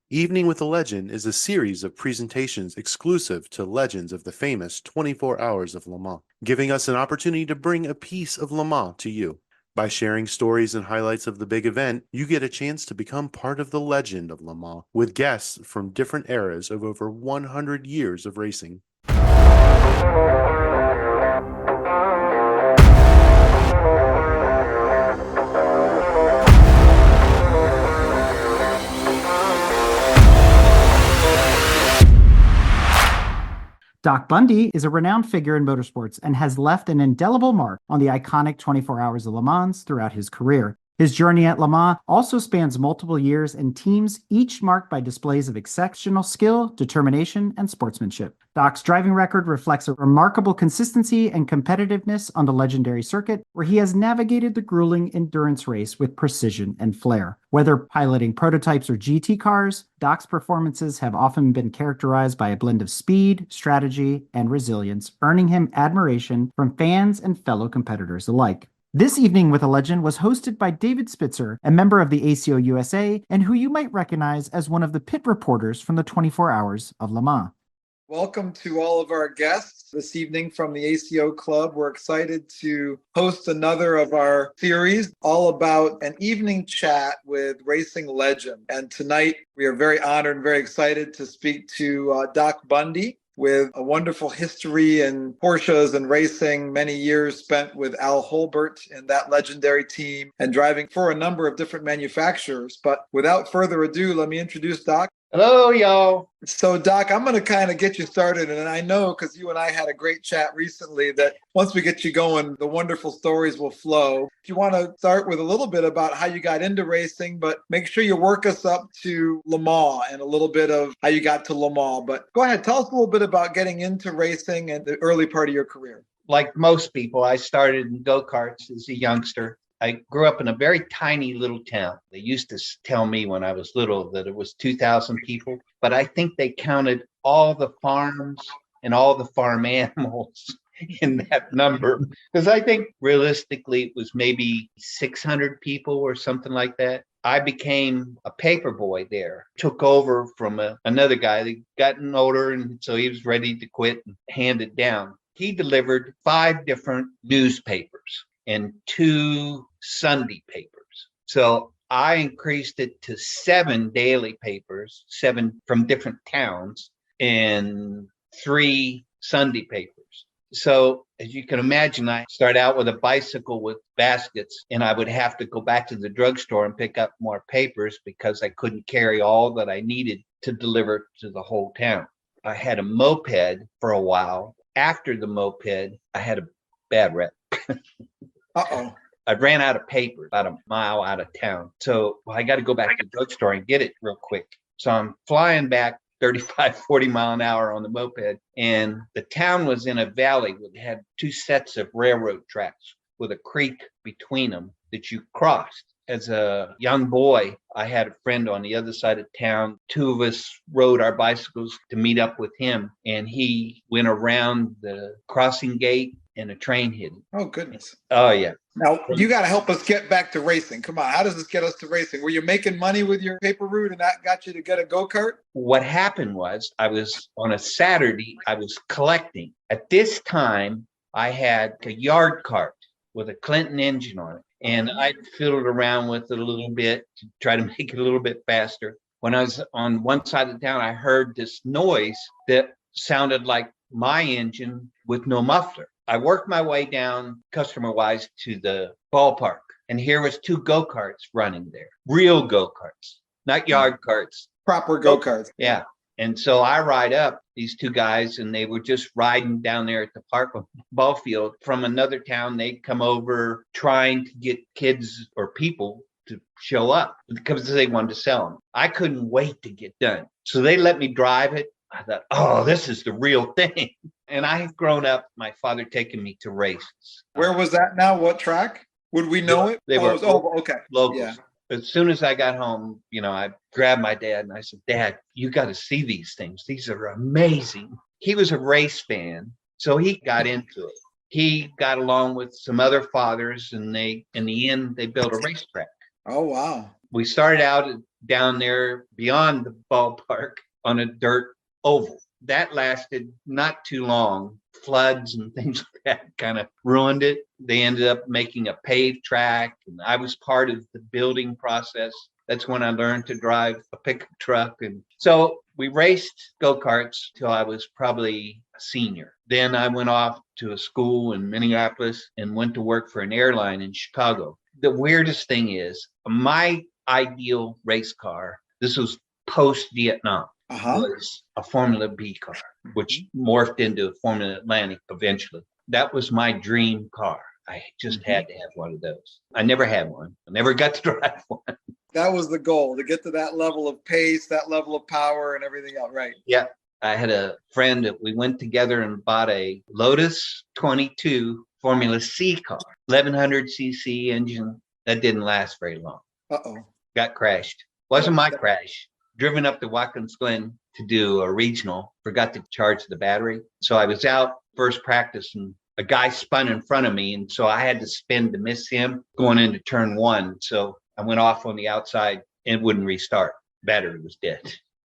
Evening with a Legend is a series of presentations exclusive to legends of the famous 24 Hours of Le Mans, giving us an opportunity to bring a piece of Le Mans to you. By sharing stories and highlights of the big event, you get a chance to become part of the legend of Le Mans with guests from different eras of over 100 years of racing. Doc Bundy is a renowned figure in motorsports and has left an indelible mark on the iconic 24 Hours of Le Mans throughout his career. His journey at Le Mans also spans multiple years and teams, each marked by displays of exceptional skill, determination, and sportsmanship. Doc's driving record reflects a remarkable consistency and competitiveness on the legendary circuit, where he has navigated the grueling endurance race with precision and flair. Whether piloting prototypes or GT cars, Doc's performances have often been characterized by a blend of speed, strategy, and resilience, earning him admiration from fans and fellow competitors alike. This Evening with a Legend was hosted by David Spitzer, a member of the ACO USA, and who you might recognize as one of the pit reporters from the 24 Hours of Le Mans. Welcome to all of our guests this evening from the ACO Club. We're excited to host another of our series all about an evening chat with racing legend. And tonight we are very honored and very excited to speak to Doc Bundy, with a wonderful history in Porsches and racing, many years spent with Al Holbert and that legendary team and driving for a number of different manufacturers. But without further ado, let me introduce Doc. Hello, y'all. So, Doc, I'm going to kind of get you started. And I know, because you and I had a great chat recently, that once we get you going, the wonderful stories will flow. If you want to start with a little bit about how you got into racing, but make sure you work us up to Le Mans and a little bit of how you got to Le Mans. But go ahead, tell us a little bit about getting into racing and the early part of your career. Like most people, I started in go-karts as a youngster. I grew up in a very tiny little town. They used to tell me when I was little that it was 2,000 people, but I think they counted all the farms and all the farm animals in that number. Because I think realistically it was maybe 600 people or something like that. I became a paper boy there, took over from another guy that gotten older, and so he was ready to quit and hand it down. He delivered 5 different newspapers and 2 Sunday papers. So I increased it to 7 daily papers, 7 from different towns, and 3 Sunday papers. So as you can imagine, I started out with a bicycle with baskets, and I would have to go back to the drugstore and pick up more papers because I couldn't carry all that I needed to deliver to the whole town. I had a moped for a while. After the moped, I had a bad rep. Uh-oh. I ran out of paper about a mile out of town. So I got to go back to the drugstore and get it real quick. So I'm flying back 35, 40 mile an hour on the moped. And the town was in a valley that had 2 sets of railroad tracks with a creek between them that you crossed. As a young boy, I had a friend on the other side of town. 2 of us rode our bicycles to meet up with him. And he went around the crossing gate and a train hit him. Oh, goodness. Oh, yeah. Now, you got to help us get back to racing. Come on. How does this get us to racing? Were you making money with your paper route and that got you to get a go-kart? What happened was I was on a Saturday, I was collecting. At this time, I had a yard cart with a Clinton engine on it. And I fiddled around with it a little bit to try to make it a little bit faster. When I was on one side of town, I heard this noise that sounded like my engine with no muffler. I worked my way down customer-wise to the ballpark, and here was 2 go-karts running there. Real go-karts, not yard carts. Proper go-karts. Yeah. And so I ride up these 2 guys, and they were just riding down there at the park ball field from another town. They'd come over trying to get kids or people to show up because they wanted to sell them. I couldn't wait to get done. So they let me drive it. I thought, oh, this is the real thing. And I have grown up, my father taking me to races. Where was that now? What track? Would we know it? They were okay. Locals. Yeah. As soon as I got home, I grabbed my dad and I said, Dad, you got to see these things. These are amazing. He was a race fan, so he got into it. He got along with some other fathers, and in the end, they built a racetrack. Oh, wow. We started out at down there beyond the ballpark on a dirt oval. That lasted not too long. Floods and things like that kind of ruined it. They ended up making a paved track, and I was part of the building process. That's when I learned to drive a pickup truck. And so we raced go-karts till I was probably a senior. Then I went off to a school in Minneapolis and went to work for an airline in Chicago. The weirdest thing is my ideal race car, this was post-Vietnam, was a Formula B car, which morphed into a Formula Atlantic eventually. That was my dream car. I just had to have one of those. I never had one. I never got to drive one. That was the goal, to get to that level of pace, that level of power and everything else, right? Yeah. I had a friend that we went together and bought a Lotus 22 Formula C car, 1100cc engine. That didn't last very long. Got crashed. Wasn't my crash. Driven up to Watkins Glen to do a regional, forgot to charge the battery. So I was out first practice and a guy spun in front of me. And so I had to spin to miss him going into turn one. So I went off on the outside and wouldn't restart. Battery was dead.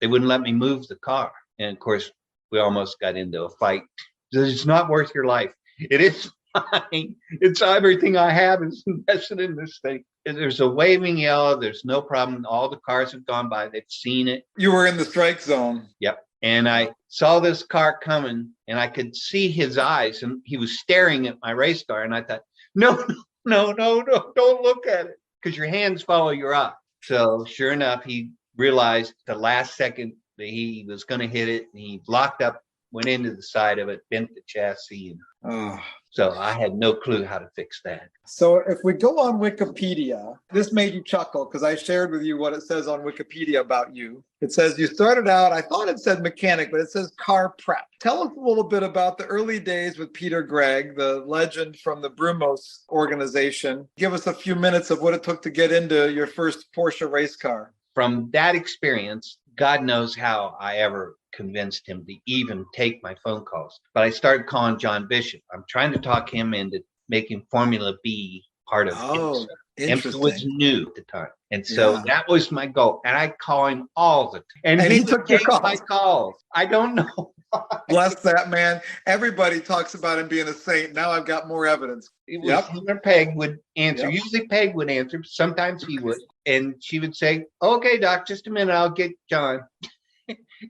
They wouldn't let me move the car. And of course, we almost got into a fight. It's not worth your life. It is fine. It's everything I have is invested in this thing. There's a waving yellow. There's no problem. All the cars have gone by. They've seen it. You were in the strike zone. Yep. And I saw this car coming and I could see his eyes and he was staring at my race car. And I thought, no, don't look at it because your hands follow your eye. So sure enough, he realized the last second that he was going to hit it and he locked up, went into the side of it, bent the chassis. And so I had no clue how to fix that. So if we go on Wikipedia, this made you chuckle because I shared with you what it says on Wikipedia about you. It says you started out, I thought it said mechanic, but it says car prep. Tell us a little bit about the early days with Peter Gregg, the legend from the Brumos organization. Give us a few minutes of what it took to get into your first Porsche race car. From that experience, God knows how I ever convinced him to even take my phone calls. But I started calling John Bishop. I'm trying to talk him into making Formula B part of IMSA. IMSA was new at the time. And so that was my goal. And I call him all the time. And he took my calls. I don't know why. Bless that man. Everybody talks about him being a saint. Now I've got more evidence. It was him or Peg would answer. Usually Peg would answer. Sometimes he would. And she would say, okay, Doc, just a minute. I'll get John.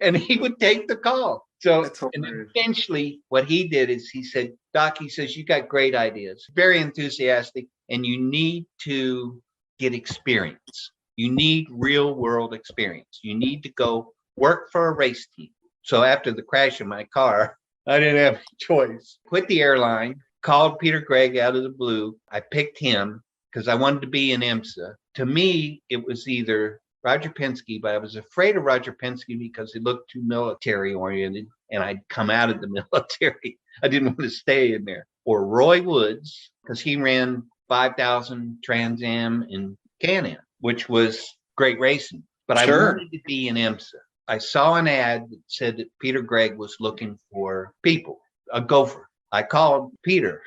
And he would take the call. So and eventually what he did is he said, Doc, he says, you got great ideas, very enthusiastic, and you need to get experience. You need real world experience. You need to go work for a race team. So after the crash of my car, I didn't have a choice. Quit the airline, called Peter Gregg out of the blue. I picked him because I wanted to be in IMSA. To me, it was either Roger Penske, but I was afraid of Roger Penske because he looked too military oriented and I'd come out of the military. I didn't want to stay in there. Or Roy Woods, because he ran 5,000 Trans Am in Can-Am, which was great racing. But I wanted to be in IMSA. I saw an ad that said that Peter Gregg was looking for people, a gopher. I called Peter.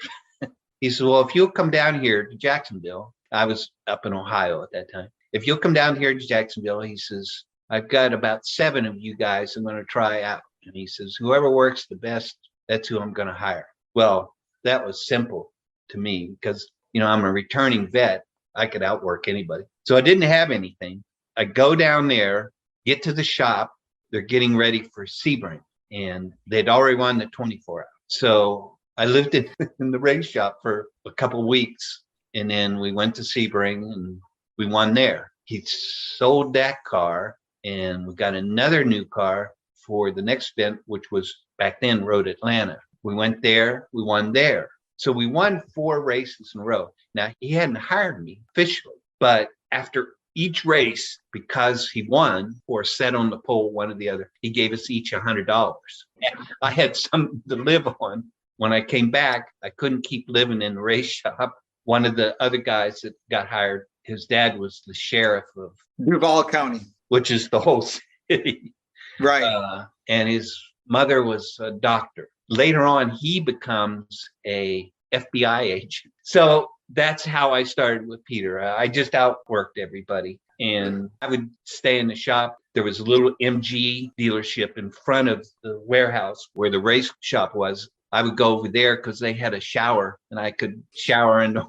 He said, well, if you'll come down here to Jacksonville, I was up in Ohio at that time. If you'll come down here to Jacksonville, he says, I've got about 7 of you guys I'm going to try out. And he says, whoever works the best, that's who I'm going to hire. Well, that was simple to me because, you know, I'm a returning vet. I could outwork anybody. So I didn't have anything. I go down there, get to the shop. They're getting ready for Sebring. And they'd already won the 24 hours. So I lived in the race shop for a couple of weeks. And then we went to Sebring and we won there. He sold that car and we got another new car for the next event, which was back then Road Atlanta. We went there, we won there. So we won 4 races in a row. Now, he hadn't hired me officially, but after each race, because he won or set on the pole, one or the other, he gave us each $100. And I had something to live on. When I came back, I couldn't keep living in the race shop. One of the other guys that got hired, his dad was the sheriff of Duval County, which is the whole city. Right. And his mother was a doctor. Later on, he becomes a FBI agent. So that's how I started with Peter. I just outworked everybody. And I would stay in the shop. There was a little MG dealership in front of the warehouse where the race shop was. I would go over there because they had a shower and I could shower in the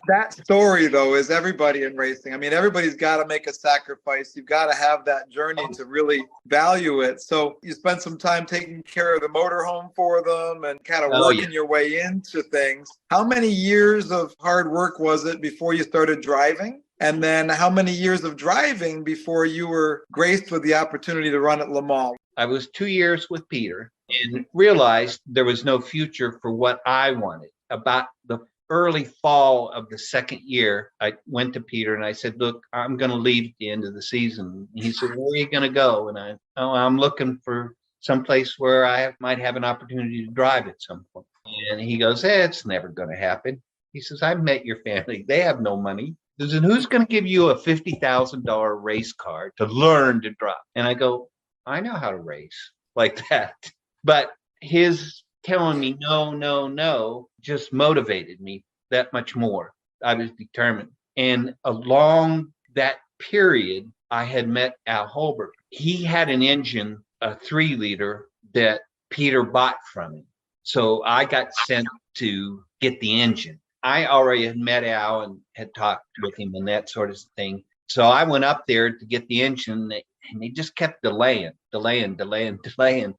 That story, though, is everybody in racing. I mean, everybody's got to make a sacrifice. You've got to have that journey to really value it. So you spent some time taking care of the motorhome for them and kind of working your way into things. How many years of hard work was it before you started driving? And then how many years of driving before you were graced with the opportunity to run at Le Mans? I was 2 years with Peter and realized there was no future for what I wanted. About the early fall of the second year, I went to Peter and I said, look, I'm going to leave at the end of the season. And he said, where are you going to go? And I'm looking for someplace where I might have an opportunity to drive at some point. And he goes, it's never going to happen. He says, I've met your family. They have no money. He says, who's going to give you a $50,000 race car to learn to drive? And I go, I know how to race like that. But his telling me no just motivated me that much more. I was determined. And along that period, I had met Al Holbert. He had an engine, a 3-liter that Peter bought from him. So I got sent to get the engine. I already had met Al and had talked with him and that sort of thing. So I went up there to get the engine and they just kept delaying,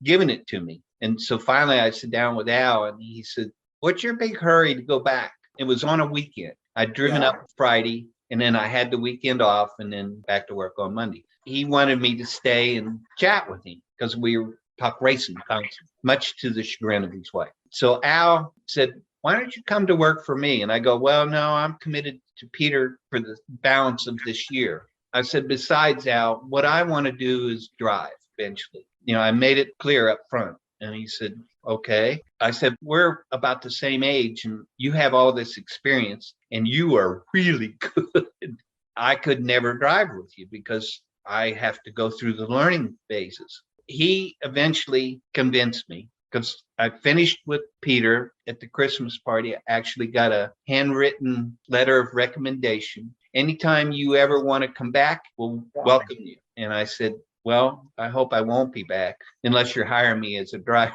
giving it to me. And so finally I sat down with Al and he said, what's your big hurry to go back? It was on a weekend. I'd driven up Friday and then I had the weekend off and then back to work on Monday. He wanted me to stay and chat with him because we were talk racing constantly, much to the chagrin of his wife. So Al said, why don't you come to work for me? And I go, well, no, I'm committed to Peter for the balance of this year. I said, besides Al, what I want to do is drive eventually. I made it clear up front. And he said, okay. I said, we're about the same age and you have all this experience and you are really good. I could never drive with you because I have to go through the learning phases. He eventually convinced me because I finished with Peter at the Christmas party. I actually got a handwritten letter of recommendation. Anytime you ever want to come back, we'll welcome you. And I said, well, I hope I won't be back unless you're hiring me as a driver.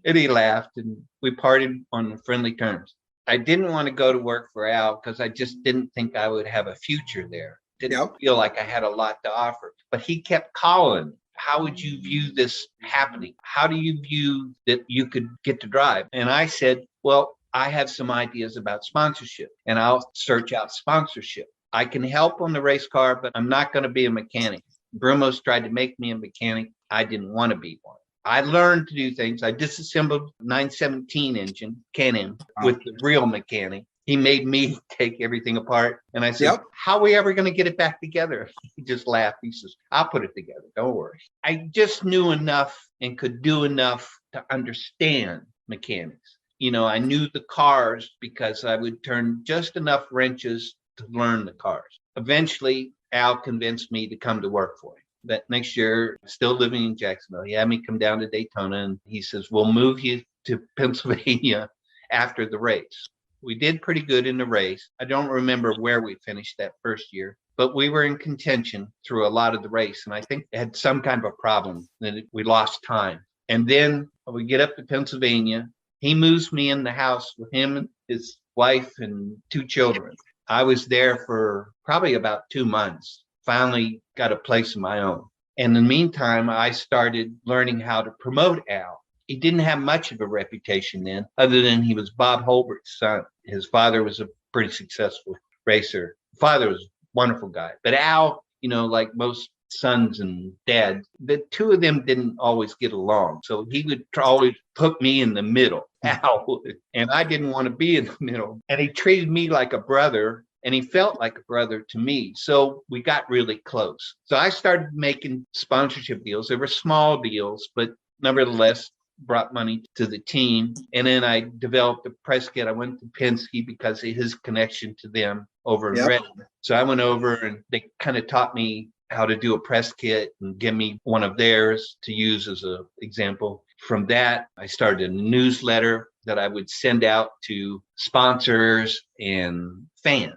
And he laughed and we parted on friendly terms. I didn't want to go to work for Al because I just didn't think I would have a future there. Didn't feel like I had a lot to offer. But he kept calling. How would you view this happening? How do you view that you could get to drive? And I said, well, I have some ideas about sponsorship and I'll search out sponsorship. I can help on the race car, but I'm not going to be a mechanic. Brumos tried to make me a mechanic. I didn't want to be one. I learned to do things. I disassembled 917 engine, Can-Am, with the real mechanic. He made me take everything apart. And I said, how are we ever going to get it back together? He just laughed. He says, I'll put it together. Don't worry. I just knew enough and could do enough to understand mechanics. I knew the cars because I would turn just enough wrenches to learn the cars. Eventually, Al convinced me to come to work for him. That next year, still living in Jacksonville, he had me come down to Daytona and he says, we'll move you to Pennsylvania after the race. We did pretty good in the race. I don't remember where we finished that first year, but we were in contention through a lot of the race. And I think it had some kind of a problem that we lost time. And then we get up to Pennsylvania. He moves me in the house with him and his wife and 2 children. I was there for probably about 2 months, finally got a place of my own. And in the meantime, I started learning how to promote Al. He didn't have much of a reputation then, other than he was Bob Holbert's son. His father was a pretty successful racer. Father was a wonderful guy. But Al, like most sons and dads, the 2 of them didn't always get along. So he would always put me in the middle, Al would. And I didn't want to be in the middle. And he treated me like a brother. And he felt like a brother to me. So we got really close. So I started making sponsorship deals. They were small deals, but nevertheless, brought money to the team. And then I developed a press kit. I went to Penske because of his connection to them over in Reading. So I went over and they kind of taught me how to do a press kit and give me one of theirs to use as an example. From that, I started a newsletter that I would send out to sponsors and fans.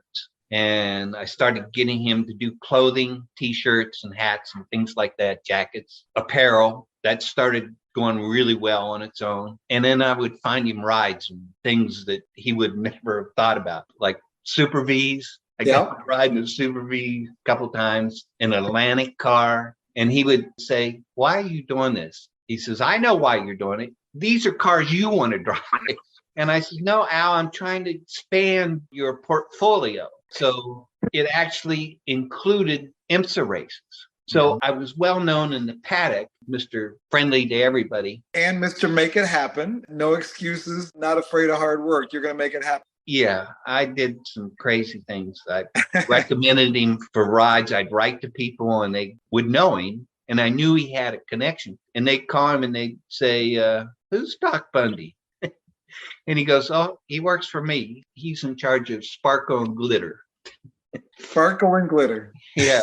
And I started getting him to do clothing, t-shirts and hats and things like that, jackets, apparel. That started going really well on its own. And then I would find him rides and things that he would never have thought about, like Super V's. I got to ride in a Super V a couple times in an Atlantic car. And he would say, why are you doing this? He says, I know why you're doing it. These are cars you want to drive. And I said, no, Al, I'm trying to expand your portfolio. So it actually included IMSA races. So I was well known in the paddock, Mr. Friendly to everybody. And Mr. Make It Happen. No excuses, not afraid of hard work. You're going to make it happen. Yeah, I did some crazy things. I recommended him for rides. I'd write to people and they would know him. And I knew he had a connection. And they'd call him and they'd say, who's Doc Bundy? And he goes, oh, he works for me. He's in charge of Sparkle and Glitter. Sparkle and Glitter. Yeah.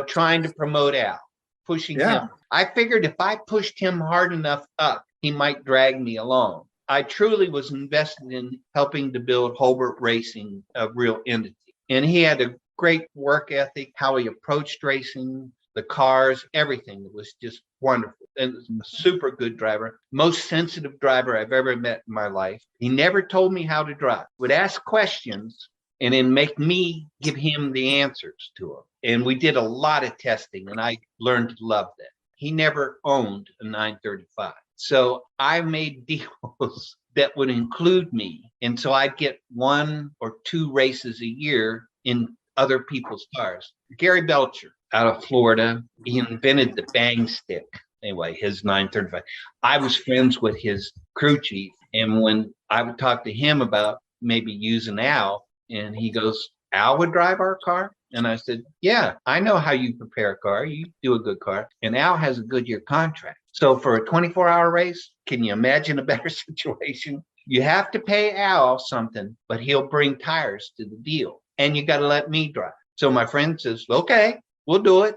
Trying to promote Al, pushing him. I figured if I pushed him hard enough up, he might drag me along. I truly was invested in helping to build Holbert Racing, a real entity. And he had a great work ethic, how he approached racing, the cars, everything. It was just wonderful. And a super good driver, most sensitive driver I've ever met in my life. He never told me how to drive, would ask questions and then make me give him the answers to them. And we did a lot of testing and I learned to love that. He never owned a 935. So I made deals that would include me. And so I'd get 1 or 2 races a year in other people's cars. Gary Belcher out of Florida, he invented the bang stick. Anyway, his 935. I was friends with his crew chief. And when I would talk to him about maybe using Al, and he goes, Al would drive our car? And I said, yeah, I know how you prepare a car. You do a good car. And Al has a Goodyear contract. So for a 24-hour race, can you imagine a better situation? You have to pay Al something, but he'll bring tires to the deal. And you got to let me drive. So my friend says, okay, we'll do it.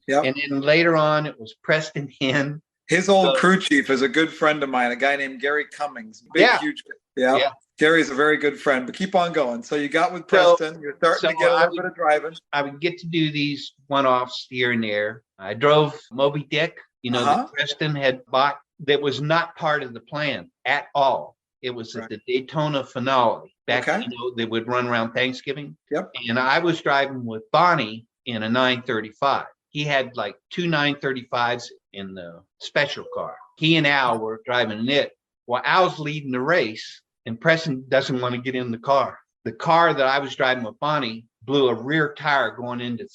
Yep. And then later on, it was Preston Hinn. His old crew chief is a good friend of mine, a guy named Gary Cummings. Big, huge. Yeah. Gary's a very good friend, but keep on going. So you got with Preston. You're starting to get a little bit of driving. I would get to do these one-offs here and there. I drove Moby Dick, that Preston had bought. That was not part of the plan at all. It was at the Daytona finale. Back, they would run around Thanksgiving. Yep. And I was driving with Bonnie in a 935. He had like 2 935s in the special car. He and Al were driving it. Well, Al's leading the race. And Preston doesn't want to get in the car. The car that I was driving with Bonnie blew a rear tire going into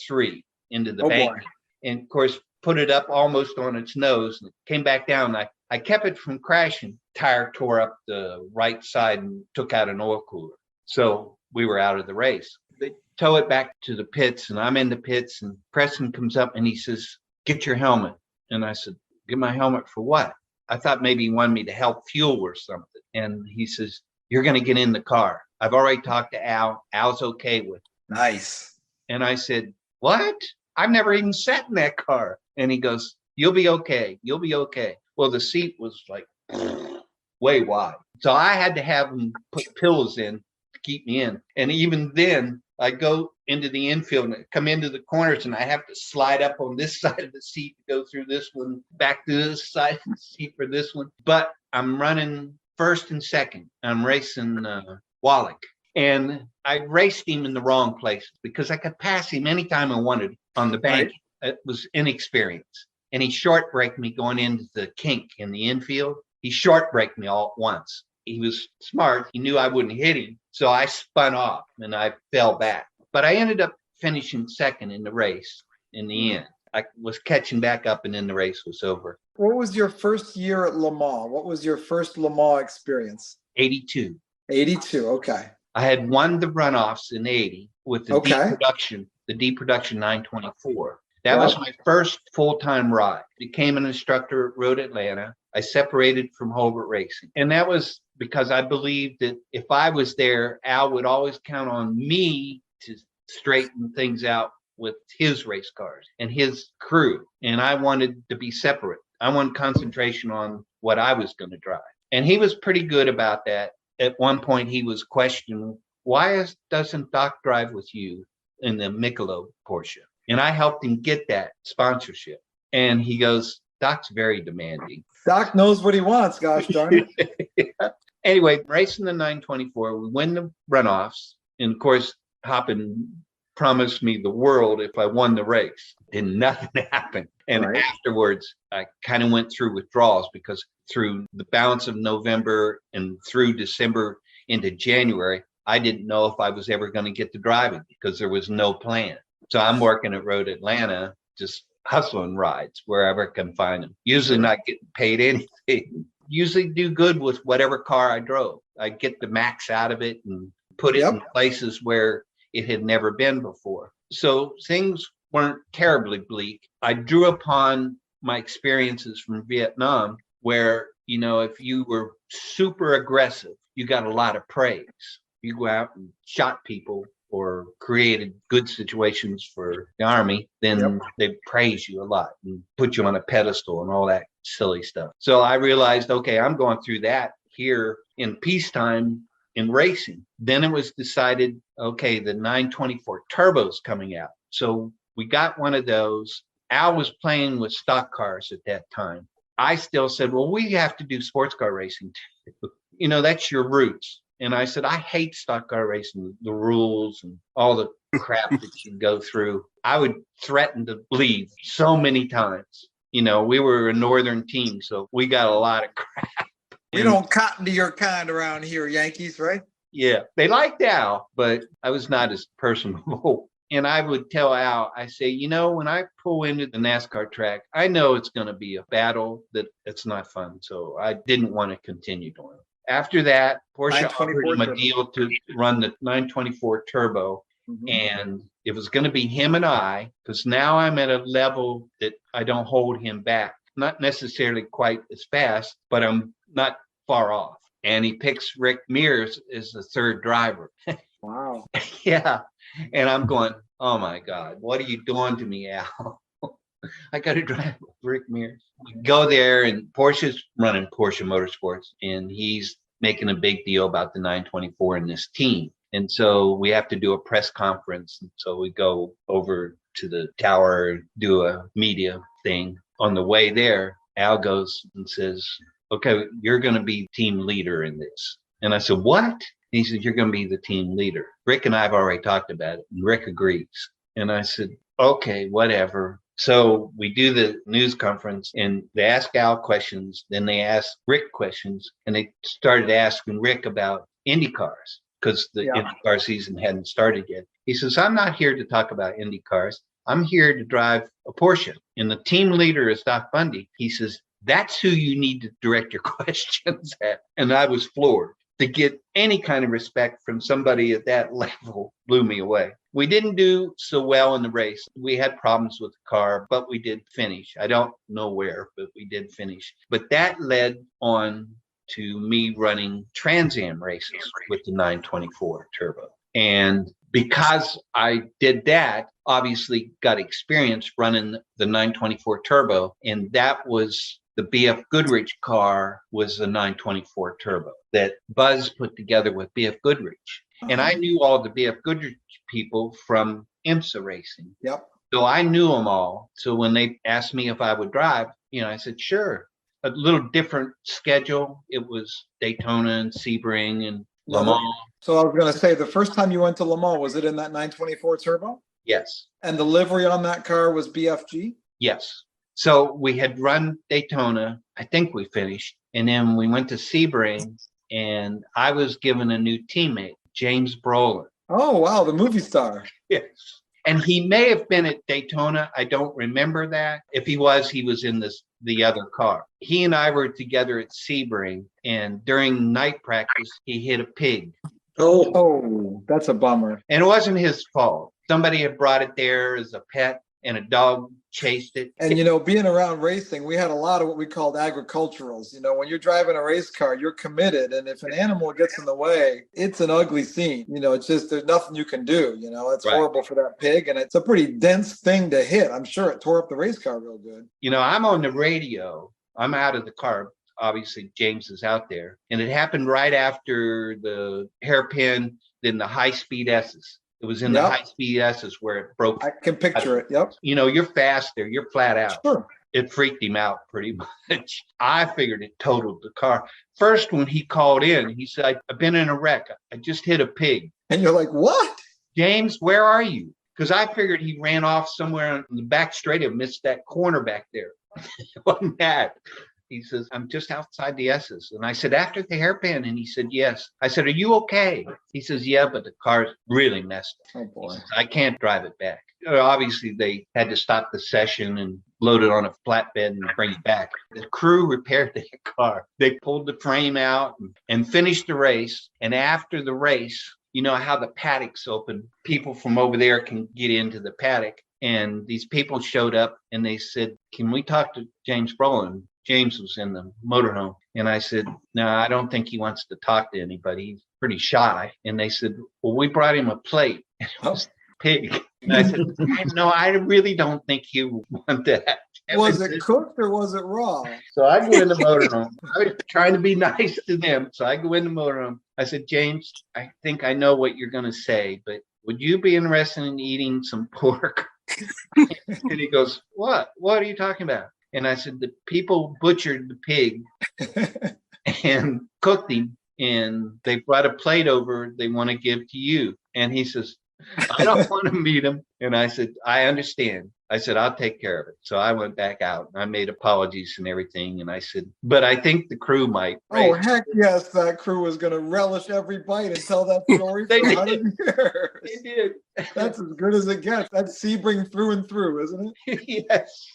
the bank. And of course, put it up almost on its nose and it came back down. I kept it from crashing. Tire tore up the right side and took out an oil cooler. So we were out of the race. They tow it back to the pits and I'm in the pits and Preston comes up and he says, get your helmet. And I said, get my helmet for what? I thought maybe he wanted me to help fuel or something. And he says, you're going to get in the car. I've already talked to Al. Al's okay with it. Nice. And I said, what? I've never even sat in that car. And he goes, you'll be okay. You'll be okay. Well, the seat was like way wide. So I had to have him put pillows in to keep me in. And even then, I go into the infield and come into the corners and I have to slide up on this side of the seat to go through this one, back to this side of the seat for this one. But I'm running first and second. I'm racing Wallach. And I raced him in the wrong place because I could pass him anytime I wanted on the bank. It was inexperienced. And he short braked me going into the kink in the infield. He short braked me all at once. He was smart. He knew I wouldn't hit him. So I spun off and I fell back. But I ended up finishing second in the race in the end. I was catching back up and then the race was over. What was your first year at Le Mans? What was your first Le Mans experience? 82. 82, okay. I had won the runoffs in 80 with the D production 924. That was my first full-time ride. Became an instructor at Road Atlanta. I separated from Holbert Racing. And that was because I believed that if I was there, Al would always count on me to straighten things out with his race cars and his crew. And I wanted to be separate. I wanted concentration on what I was going to drive. And he was pretty good about that. At one point, he was questioning, doesn't Doc drive with you in the Michelob Porsche? And I helped him get that sponsorship. And he goes, Doc's very demanding. Doc knows what he wants, gosh darn it. Yeah. Anyway, racing the 924, we win the runoffs. And of course, Hoppin promised me the world if I won the race. And nothing happened. And afterwards, I kind of went through withdrawals because through the balance of November and through December into January, I didn't know if I was ever going to get to driving because there was no plan. So I'm working at Road Atlanta, just hustling rides wherever I can find them. Usually not getting paid anything. Usually do good with whatever car I drove. I get the max out of it and put it in places where it had never been before. So things weren't terribly bleak. I drew upon my experiences from Vietnam where, you know, if you were super aggressive, you got a lot of praise. You go out and shot people or created good situations for the Army, then they praise you a lot and put you on a pedestal and all that silly stuff. So I realized, okay, I'm going through that here in peacetime in racing. Then it was decided, okay, the 924 turbo's coming out. So we got one of those. Al was playing with stock cars at that time. I still said, well, we have to do sports car racing too. You know, that's your roots. And I said, I hate stock car racing, the rules and all the crap that you go through. I would threaten to leave so many times. You know, we were a northern team, so we got a lot of crap. We don't cotton to your kind around here, Yankees, right? Yeah, they liked Al, but I was not as personable. And I would tell Al, I say, you know, when I pull into the NASCAR track, I know it's going to be a battle that it's not fun. So I didn't want to continue doing it. After that, Porsche offered him a deal to run the 924 Turbo. And it was going to be him and I, because now I'm at a level that I don't hold him back. Not necessarily quite as fast, but I'm not far off. And he picks Rick Mears as the third driver. Wow. Yeah. And I'm going, oh my God, what are you doing to me, Al? I got to drive with Rick Mears. We go there, and Porsche's running Porsche Motorsports, and he's making a big deal about the 924 in this team. And so we have to do a press conference. And so we go over to the tower, do a media thing. On the way there, Al goes and says, okay, you're going to be team leader in this. And I said, what? And he said, you're going to be the team leader. Rick and I have already talked about it, and Rick agrees. And I said, okay, whatever. So we do the news conference, and they ask Al questions, then they ask Rick questions, and they started asking Rick about Indy cars because the IndyCar season hadn't started yet. He says, I'm not here to talk about Indy cars. I'm here to drive a Porsche. And the team leader is Doc Bundy. He says, that's who you need to direct your questions at. And I was floored. To get any kind of respect from somebody at that level blew me away. We didn't do so well in the race. We had problems with the car, but we did finish. I don't know where, but we did finish. But that led on to me running Trans Am races with the 924 Turbo. And because I did that, obviously got experience running the 924 Turbo, and that was the BF Goodrich car was the 924 Turbo that Buzz put together with BF Goodrich. And I knew all the BF Goodrich people from IMSA racing. Yep. So I knew them all. So when they asked me if I would drive, you know, I said, sure. A little different schedule. It was Daytona and Sebring and Le Mans. So I was going to say, the first time you went to Le Mans, was it in that 924 Turbo? Yes. And the livery on that car was BFG? Yes. So we had run Daytona. I think we finished. And then we went to Sebring, and I was given a new teammate, James Brolin. Oh, wow. The movie star. Yes. And he may have been at Daytona. I don't remember that. If he was in the other car. He and I were together at Sebring, and during night practice, he hit a pig. Oh, that's a bummer. And it wasn't his fault. Somebody had brought it there as a pet, and a dog chased it. And, you know, being around racing, we had a lot of what we called agriculturals. You know, when you're driving a race car, you're committed. And if an animal gets in the way, it's an ugly scene. You know, it's just, there's nothing you can do. You know, it's horrible for that pig. And it's a pretty dense thing to hit. I'm sure it tore up the race car real good. You know, I'm on the radio. I'm out of the car. obviously James is out there. And it happened right after the hairpin, then the high-speed S's. It was in the high-speed S's where it broke. I can picture it. Yep. You know, you're fast there. You're flat out. Sure. It freaked him out pretty much. I figured it totaled the car. First, when he called in, he said, I've been in a wreck. I just hit a pig. And you're like, what? James, where are you? Because I figured he ran off somewhere in the back straight and missed that corner back there. It wasn't that. He says, I'm just outside the S's. And I said, after the hairpin? And he said, yes. I said, are you okay? He says, yeah, but the car's really messed up. Oh, boy. Says, I can't drive it back. Obviously, they had to stop the session and load it on a flatbed and bring it back. The crew repaired the car. They pulled the frame out and finished the race. And after the race, you know how the paddock's open. People from over there can get into the paddock. And these people showed up and they said, can we talk to James Brolin? James was in the motorhome. And I said, no, I don't think he wants to talk to anybody. He's pretty shy. And they said, well, we brought him a plate. And it was a pig. And I said, no, I really don't think he would want that. Was it cooked or was it raw? So I go in the motorhome. I was trying to be nice to them. So I go in the motorhome. I said, James, I think I know what you're going to say, but would you be interested in eating some pork? And he goes, what? What are you talking about? And I said, the people butchered the pig and cooked him, and they brought a plate over they want to give to you. And he says, I don't want to meet him. And I said, I understand. I said, I'll take care of it. So I went back out and I made apologies and everything. And I said, but I think the crew might. Oh, heck yes. That crew was going to relish every bite and tell that story for 100 years. They did. That's as good as it gets. That's Sebring through and through, isn't it? Yes.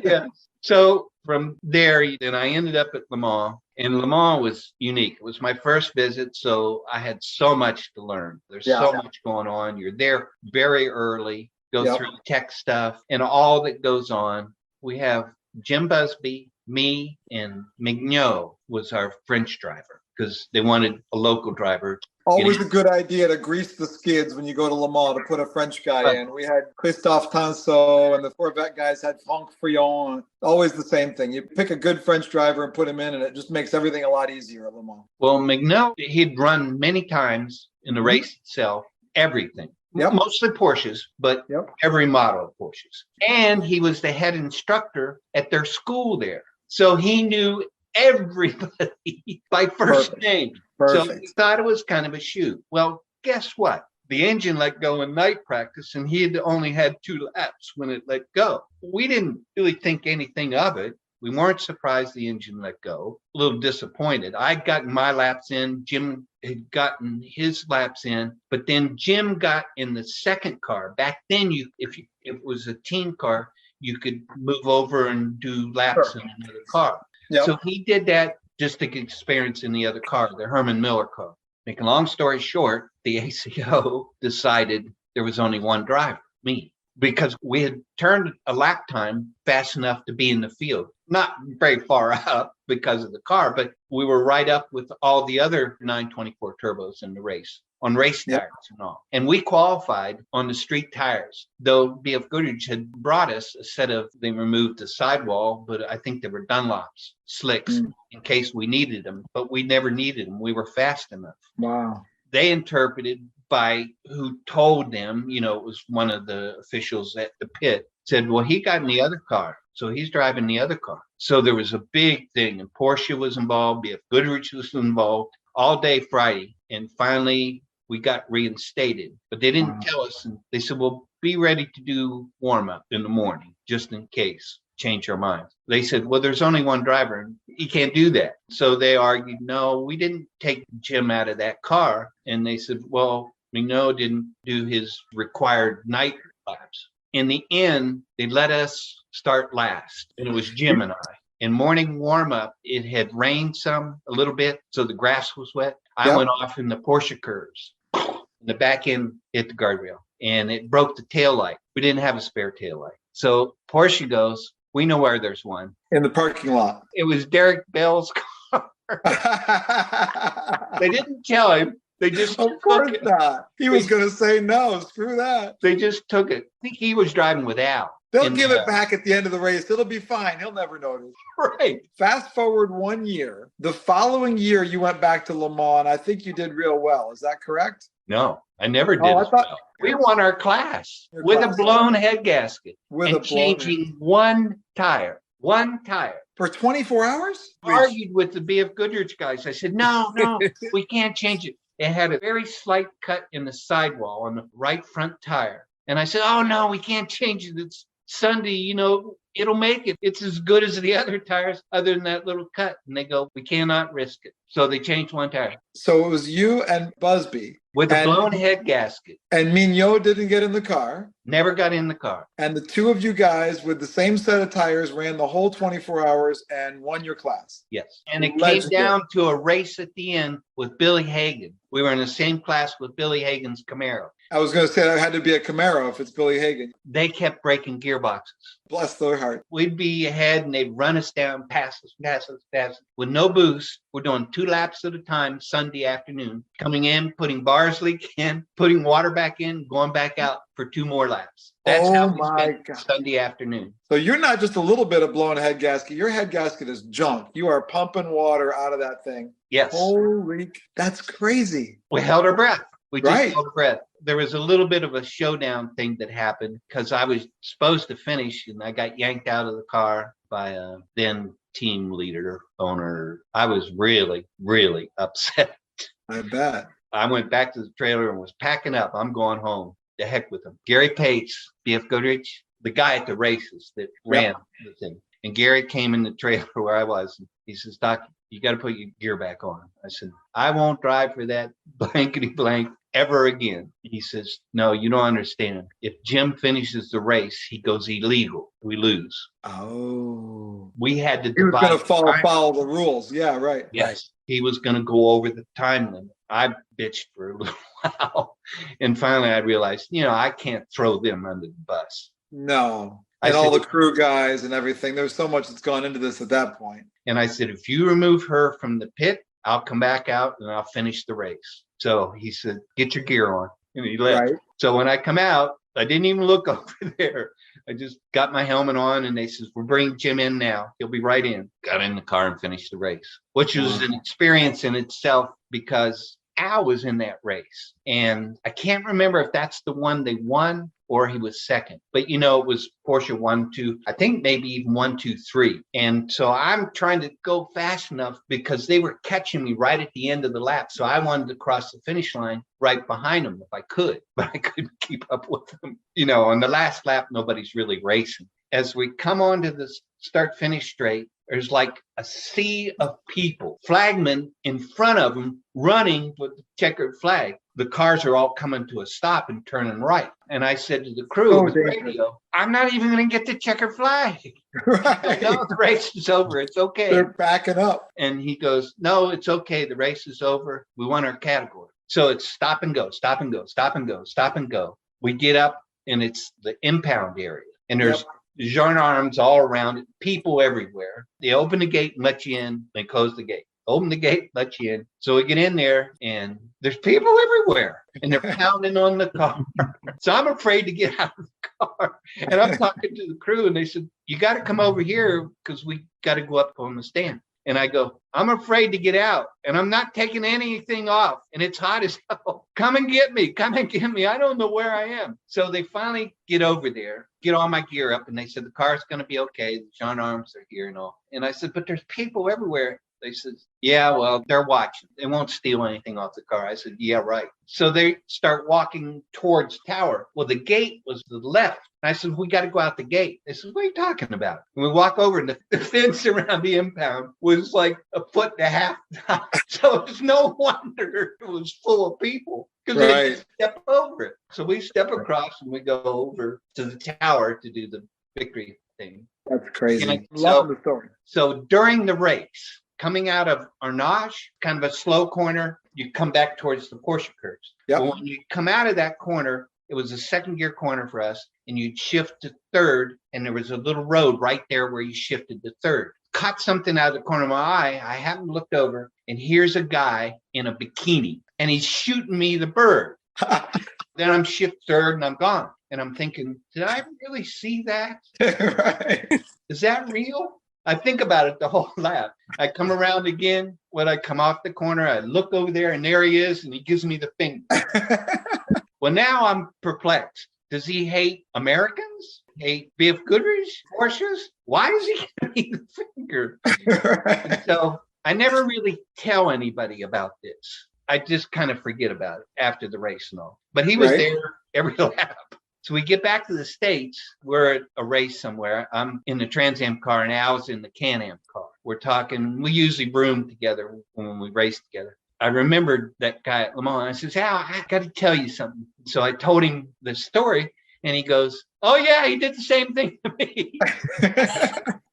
Yeah. So from there, then I ended up at Le Mans. And Le Mans was unique. It was my first visit, so I had so much to learn. There's so much going on. You're there very early, go through tech stuff and all that goes on. We have Jim Busby, me, and Mignot was our French driver because they wanted a local driver. Always a good idea to grease the skids when you go to Le Mans to put a French guy in. We had Christophe Tanceau and the Corvette guys had Franck Frion. Always the same thing. You pick a good French driver and put him in, and it just makes everything a lot easier at Le Mans. Well, Mignot, he'd run many times in the race itself, everything. Yep. Mostly Porsches, but every model of Porsches. And he was the head instructor at their school there. So he knew everybody by first name. Perfect. So he thought it was kind of a shoot. Well, guess what? The engine let go in night practice, and he had only had 2 laps when it let go. We didn't really think anything of it. We weren't surprised the engine let go. A little disappointed. I'd gotten my laps in. Jim had gotten his laps in. But then Jim got in the second car. Back then, if it was a team car, you could move over and do laps in another car. Yep. So he did that just to get experience in the other car, the Herman Miller car. Make a long story short, the ACO decided there was only one driver, me, because we had turned a lap time fast enough to be in the field. Not very far up because of the car, but we were right up with all the other 924 turbos in the race, on race tires and all. And we qualified on the street tires, though BF Goodrich had brought us a set of, they removed the sidewall, but I think they were Dunlops, slicks, in case we needed them, but we never needed them. We were fast enough. Wow. They interpreted by who told them, you know, it was one of the officials at the pit, said, well, he got in the other car. So he's driving the other car. So there was a big thing, and Porsche was involved, BF Goodrich was involved all day Friday. And finally, we got reinstated. But they didn't tell us. And they said, well, be ready to do warm-up in the morning, just in case. Change our minds. They said, well, there's only one driver, and he can't do that. So they argued, no, we didn't take Jim out of that car. And they said, well, Mignot didn't do his required night laps. In the end, they let us start last, and it was Jim and I. In morning warm-up, it had rained a little bit, so the grass was wet. I went off in the Porsche curves. The back end hit the guardrail, and it broke the tail light. We didn't have a spare tail light. So Porsche goes, we know where there's one. In the parking lot. It was Derek Bell's car. They didn't tell him. They just of course not. He was going to say no. Screw that. They just took it. I think he was driving with Al. They'll And, give it back at the end of the race. It'll be fine. He'll never notice. right. Fast forward 1 year. The following year, you went back to Le Mans, and I think you did real well. Is that correct? No, I never did Oh, I as thought- well. We won our class Your with class. a blown head gasket With and a blown changing one tire. For 24 hours? Argued with the BF Goodrich guys. I said, no, we can't change it. It had a very slight cut in the sidewall on the right front tire. And I said, oh, no, we can't change it. It's Sunday, it'll make it. It's as good as the other tires other than that little cut. And they go, we cannot risk it. So they changed one tire. So it was you and Busby. With a And- blown head gasket. And Mignot didn't get in the car. Never got in the car. And the two of you guys with the same set of tires ran the whole 24 hours and won your class. Yes. And it Legendary. came down to a race at the end with Billy Hagan. We were in the same class with Billy Hagan's Camaro. I was going to say that had to be a Camaro if it's Billy Hagan. They kept breaking gearboxes. Bless their heart. We'd be ahead and they'd run us down, pass us. With no boost, we're doing 2 laps at a time Sunday afternoon. Coming in, putting bars leak in, putting water back in, going back out for 2 more laps. That's Oh how we my spent God. Sunday afternoon. So you're not just a little bit of blown head gasket. Your head gasket is junk. You are pumping water out of that thing. Yes. Holy, that's crazy. We held our breath. We just Right. held our breath. There was a little bit of a showdown thing that happened because I was supposed to finish and I got yanked out of the car by a then team leader, owner. I was really, really upset. I bet. I went back to the trailer and was packing up. I'm going home. The heck with him. Gary Pates, BF Goodrich, the guy at the races that ran the thing. And Gary came in the trailer where I was. And he says, Doc, you got to put your gear back on. I said, I won't drive for that blankety blank ever again. He says, no, you don't understand. If Jim finishes the race, he goes illegal. We lose. Oh. We had to He was going divide to the time. follow the rules. Yeah, right. Yes, he was going to go over the time limit. I bitched for a little while. And finally I realized, I can't throw them under the bus. No. I And all said- the crew guys and everything. There's so much that's gone into this at that point. And I said, if you remove her from the pit, I'll come back out and I'll finish the race. So he said, get your gear on. And he left. Right. So when I come out, I didn't even look over there. I just got my helmet on and they says, we're bringing Jim in now. He'll be right in. Got in the car and finished the race, which was an experience in itself because Al was in that race. And I can't remember if that's the one they won or he was second. But it was Porsche 1, 2, I think maybe even 1, 2, 3. And so I'm trying to go fast enough because they were catching me right at the end of the lap. So I wanted to cross the finish line right behind them if I could, but I couldn't keep up with them. On the last lap, nobody's really racing. As we come onto the start finish straight, there's like a sea of people, flagmen in front of them running with the checkered flag. The cars are all coming to a stop and turning right. And I said to the crew on the radio, I'm not even going to get the checkered flag. Right. No, the race is over. It's okay. They're backing up. And he goes, no, it's okay. The race is over. We won our category. So it's stop and go, stop and go, stop and go, stop and go. We get up and it's the impound area. And there's gendarmes all around it, people everywhere. They open the gate and let you in. They close the gate. Open the gate, let you in. So we get in there and there's people everywhere and they're pounding on the car. So I'm afraid to get out of the car. And I'm talking to the crew and they said, you got to come over here because we got to go up on the stand. And I go, I'm afraid to get out and I'm not taking anything off and it's hot as hell. Come and get me. Come and get me. I don't know where I am. So they finally get over there, get all my gear up and they said, the car's going to be okay. The gendarmes are here and all. And I said, but there's people everywhere. They said, yeah, well, they're watching. They won't steal anything off the car. I said, yeah, right. So they start walking towards tower. Well, the gate was to the left. And I said, we got to go out the gate. They said, what are you talking about? And we walk over and the fence around the impound was like 1.5 feet high. So it's no wonder it was full of people because they just step over it. So we step across and we go over to the tower to do the victory thing. That's crazy. And Love the story. So during the race, coming out of Arnage, kind of a slow corner, you come back towards the Porsche curves. Yep. Well, when you come out of that corner, it was a second gear corner for us, and you'd shift to third, and there was a little road right there where you shifted to third. Caught something out of the corner of my eye. I happened to look over, and here's a guy in a bikini, and he's shooting me the bird. Then I'm shift third and I'm gone. And I'm thinking, did I really see that? Right. Is that real? I think about it the whole lap. I come around again. When I come off the corner, I look over there and there he is. And he gives me the finger. Well, now I'm perplexed. Does he hate Americans? Hate BF Goodrich? Porsches? Why is he giving me the finger? And so I never really tell anybody about this. I just kind of forget about it after the race and all. But he was there every lap. So we get back to the States. We're at a race somewhere. I'm in the Trans Am car and Al's in the Can-Am car. We're talking. We usually room together when we race together. I remembered that guy at Le Mans. I says, Al, I got to tell you something. So I told him the story, and he goes, oh, yeah, he did the same thing to me.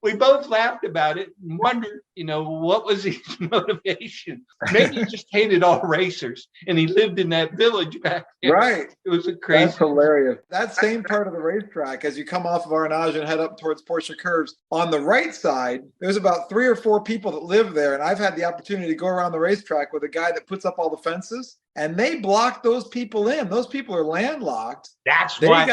We both laughed about it and wondered, what was his motivation? Maybe he just hated all racers, and he lived in that village back there. Right. It was a crazy. That's hilarious. That same part of the racetrack, as you come off of Arnage and head up towards Porsche Curves, on the right side, there's about 3 or 4 people that live there, and I've had the opportunity to go around the racetrack with a guy that puts up all the fences, and they block those people in. Those people are landlocked. That's they why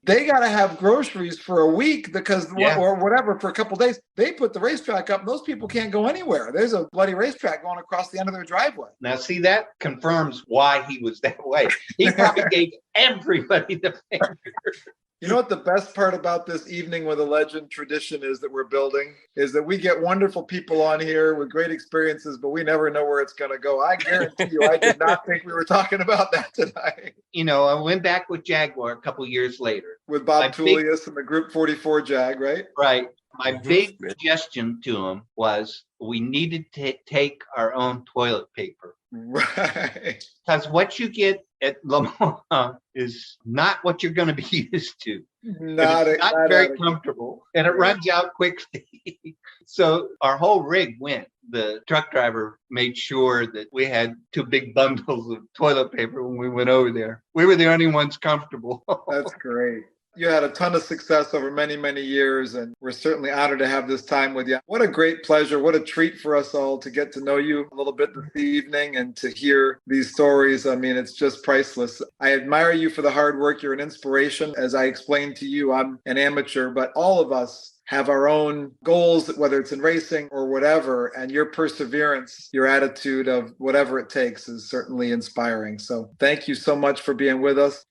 they gotta have groceries for a week because or whatever for a couple of days. They put the racetrack up, and those people can't go anywhere. There's a bloody racetrack going across the end of their driveway. Now, see, that confirms why he was that way. He probably gave everybody the finger. You know what the best part about this evening with a legend tradition is that we're building is that we get wonderful people on here with great experiences, but we never know where it's going to go. I guarantee you, I did not think we were talking about that tonight. I went back with Jaguar a couple years later. With Bob Tullius and the Group 44 Jag, right? Right. My big suggestion to him was we needed to take our own toilet paper. Right. Because what you get at Le Mans is not what you're going to be used to. Not very comfortable, and it runs out quickly. So our whole rig went. The truck driver made sure that we had 2 big bundles of toilet paper when we went over there. We were the only ones comfortable. That's great. You had a ton of success over many, many years, and we're certainly honored to have this time with you. What a great pleasure. What a treat for us all to get to know you a little bit this evening and to hear these stories. I mean, it's just priceless. I admire you for the hard work. You're an inspiration. As I explained to you, I'm an amateur, but all of us have our own goals, whether it's in racing or whatever, and your perseverance, your attitude of whatever it takes is certainly inspiring. So thank you so much for being with us.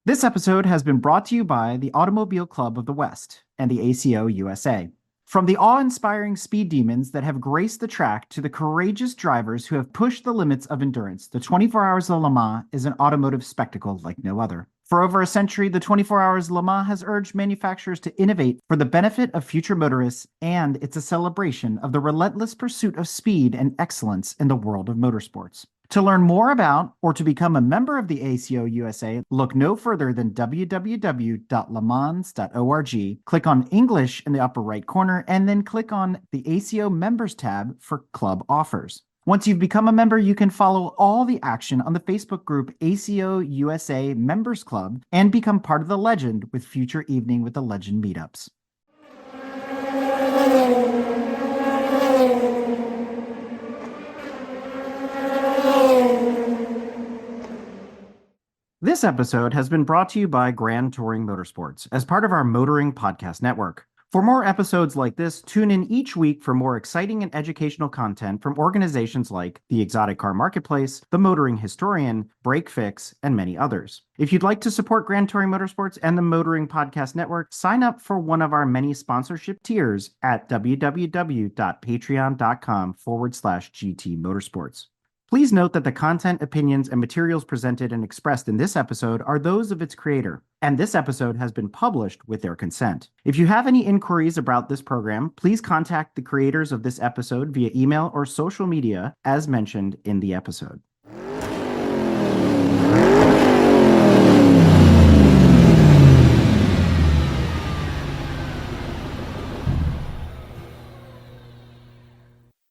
This episode has been brought to you by the Automobile Club of the West and the ACO USA. From the awe-inspiring speed demons that have graced the track to the courageous drivers who have pushed the limits of endurance, the 24 Hours of Le Mans is an automotive spectacle like no other. For over a century, the 24 Hours of Le Mans has urged manufacturers to innovate for the benefit of future motorists, and it's a celebration of the relentless pursuit of speed and excellence in the world of motorsports. To learn more about or to become a member of the ACO USA, look no further than www.lemans.org. Click on English in the upper right corner, and then click on the ACO Members tab for club offers. Once you've become a member, you can follow all the action on the Facebook group ACO USA Members Club and become part of the legend with future Evening with the Legend meetups. This episode has been brought to you by Grand Touring Motorsports as part of our Motoring Podcast Network. For more episodes like this, tune in each week for more exciting and educational content from organizations like the Exotic Car Marketplace, the Motoring Historian, Break Fix, and many others. If you'd like to support Grand Touring Motorsports and the Motoring Podcast Network, sign up for one of our many sponsorship tiers at www.patreon.com/GT Motorsports. Please note that the content, opinions, and materials presented and expressed in this episode are those of its creator, and this episode has been published with their consent. If you have any inquiries about this program, please contact the creators of this episode via email or social media as mentioned in the episode.